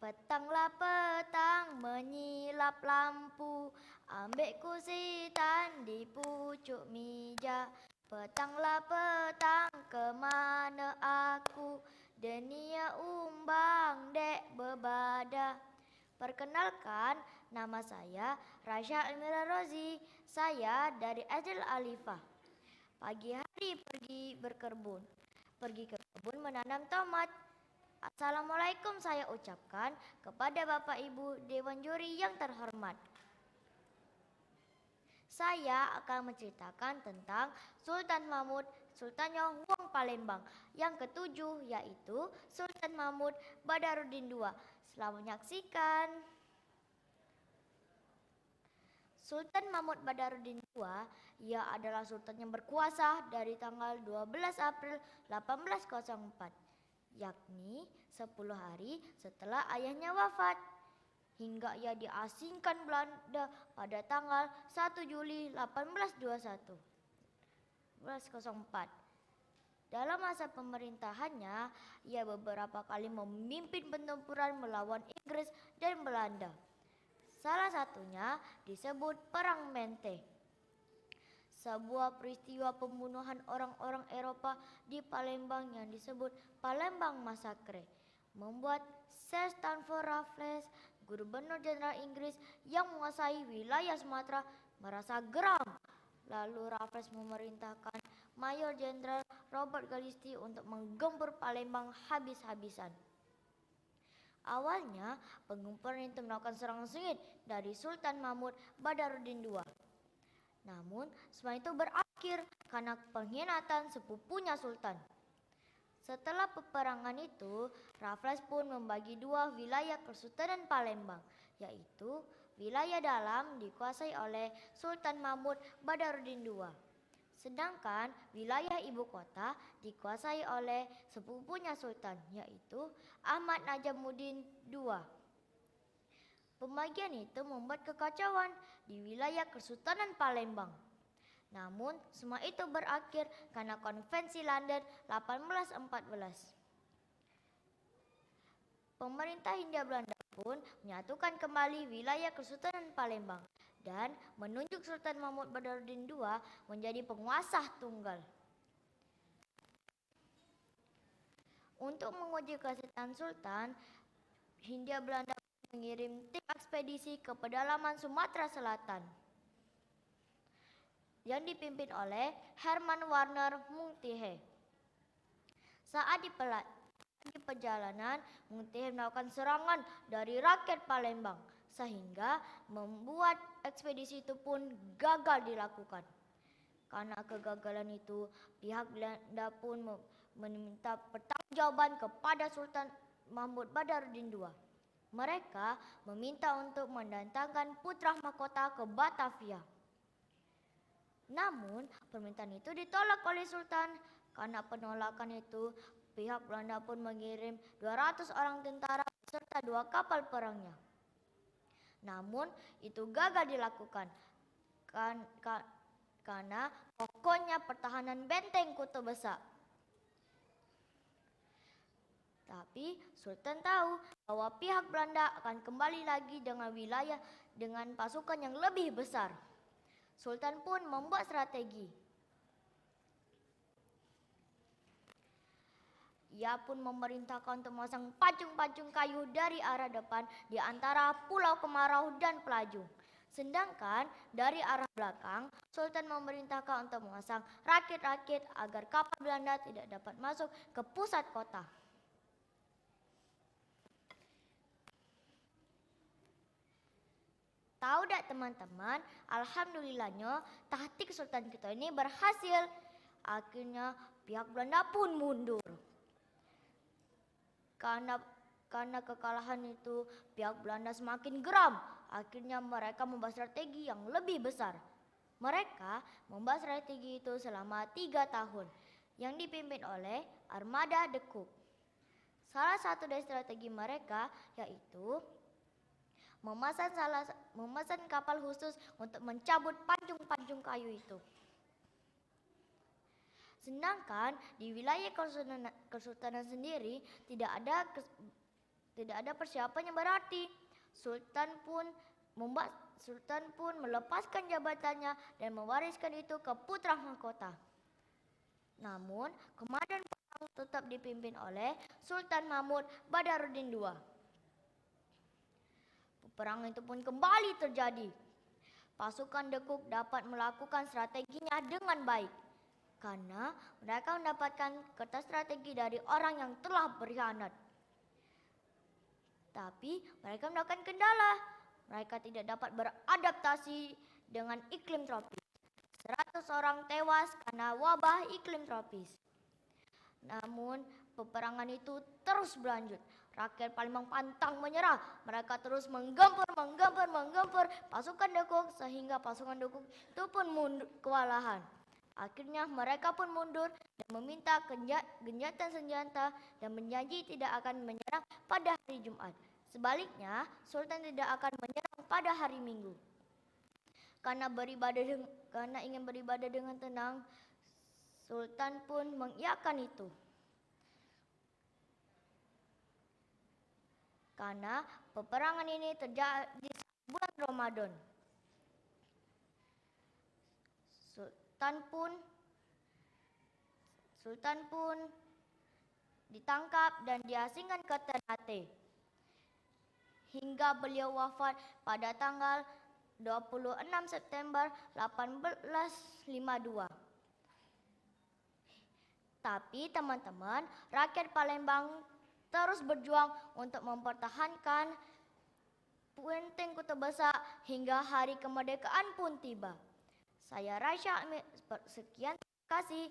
Petanglah petang menyilap lampu, ambek kursi tan di pucuk meja. Petanglah petang kemana aku, denia umbang dek bebada. Perkenalkan, nama saya Rasya Elmira Rozi. Saya dari Adil Alifah. Pagi hari pergi berkebun. Pergi ke kebun menanam tomat. Assalamualaikum saya ucapkan kepada Bapak Ibu Dewan Juri yang terhormat. Saya akan menceritakan tentang Sultan Mahmud Sultan Wong Palembang yang ketujuh, yaitu Sultan Mahmud Badarudin II. Selamat menyaksikan. Sultan Mahmud Badarudin II, ia adalah sultan yang berkuasa dari tanggal 12 April 1804, yakni 10 hari setelah ayahnya wafat, hingga ia diasingkan Belanda pada tanggal 1 Juli 1804. Dalam masa pemerintahannya, ia beberapa kali memimpin pertempuran melawan Inggris dan Belanda. Salah satunya disebut Perang Mente, sebuah peristiwa pembunuhan orang-orang Eropa di Palembang yang disebut Palembang Massacre, membuat Sir Stamford Raffles, Gubernur Jenderal Inggris yang menguasai wilayah Sumatera, merasa geram. Lalu Raffles memerintahkan Mayor Jenderal Robert Galisti untuk menggempur Palembang habis-habisan. Awalnya, penggempuran itu melakukan serangan sengit dari Sultan Mahmud Badarudin II. Namun, semua itu berakhir karena pengkhianatan sepupunya Sultan. Setelah peperangan itu, Raffles pun membagi dua wilayah Kesultanan Palembang, yaitu wilayah dalam dikuasai oleh Sultan Mahmud Badarudin II. Sedangkan wilayah ibu kota dikuasai oleh sepupunya Sultan, yaitu Ahmad Najamuddin II. Pembagian itu membuat kekacauan di wilayah Kesultanan Palembang. Namun, semua itu berakhir karena Konvensi London 1814. Pemerintah Hindia Belanda pun menyatukan kembali wilayah Kesultanan Palembang dan menunjuk Sultan Mahmud Badarudin II menjadi penguasa tunggal. Untuk menguji kesetiaan Sultan, Hindia Belanda mengirim tim ekspedisi ke pedalaman Sumatera Selatan yang dipimpin oleh Herman Warner Mungtihe. Saat di perjalanan, Mungtihe melakukan serangan dari rakyat Palembang, sehingga membuat ekspedisi itu pun gagal dilakukan. Karena kegagalan itu, pihak Belanda pun meminta pertanggungjawaban kepada Sultan Mahmud Badarudin II. Mereka meminta untuk mendatangkan putra mahkota ke Batavia. Namun, permintaan itu ditolak oleh Sultan. Karena penolakan itu, pihak Belanda pun mengirim 200 orang tentara serta 2 kapal perangnya. Namun, itu gagal dilakukan karena kokohnya pertahanan benteng Kuto Besa. Tapi Sultan tahu bahwa pihak Belanda akan kembali lagi dengan wilayah dengan pasukan yang lebih besar. Sultan pun membuat strategi. Ia pun memerintahkan untuk memasang pacung-pacung kayu dari arah depan di antara Pulau Kemarau dan Pelajung. Sedangkan dari arah belakang, Sultan memerintahkan untuk memasang rakit-rakit agar kapal Belanda tidak dapat masuk ke pusat kota. Tahu tak teman-teman, alhamdulillahnya taktik Sultan kita ini berhasil. Akhirnya pihak Belanda pun mundur. Karena kekalahan itu, pihak Belanda semakin geram. Akhirnya mereka membuat strategi yang lebih besar. Mereka membuat strategi itu selama 3 tahun yang dipimpin oleh Armada de Cook. Salah satu dari strategi mereka yaitu memesan kapal khusus untuk mencabut pancung-pancung kayu itu. Sedangkan di wilayah Kesultanan sendiri tidak ada tidak ada persiapan yang berarti. Sultan pun melepaskan jabatannya dan mewariskan itu ke putra mahkota. Namun, komandan perang tetap dipimpin oleh Sultan Mahmud Badarudin II. Peperangan itu pun kembali terjadi. Pasukan Dekuk dapat melakukan strateginya dengan baik karena mereka mendapatkan kertas strategi dari orang yang telah berkhianat. Tapi mereka mendapatkan kendala. Mereka tidak dapat beradaptasi dengan iklim tropis. 100 orang tewas karena wabah iklim tropis. Namun peperangan itu terus berlanjut. Rakyat Palembang pantang menyerah. Mereka terus menggempur pasukan Dekuk sehingga pasukan Dekuk itu pun kewalahan. Akhirnya mereka pun mundur dan meminta gencatan senjata dan berjanji tidak akan menyerang pada hari Jumat. Sebaliknya, Sultan tidak akan menyerang pada hari Minggu. Karena ingin beribadah dengan tenang, Sultan pun mengiyakan itu. Karena peperangan ini terjadi di bulan Ramadan. Sultan pun ditangkap dan diasingkan ke Ternate hingga beliau wafat pada tanggal 26 September 1852. Tapi teman-teman, rakyat Palembang terus berjuang untuk mempertahankan Benteng Kota Besar hingga hari kemerdekaan pun tiba. Saya Raisya, sekian, terima kasih.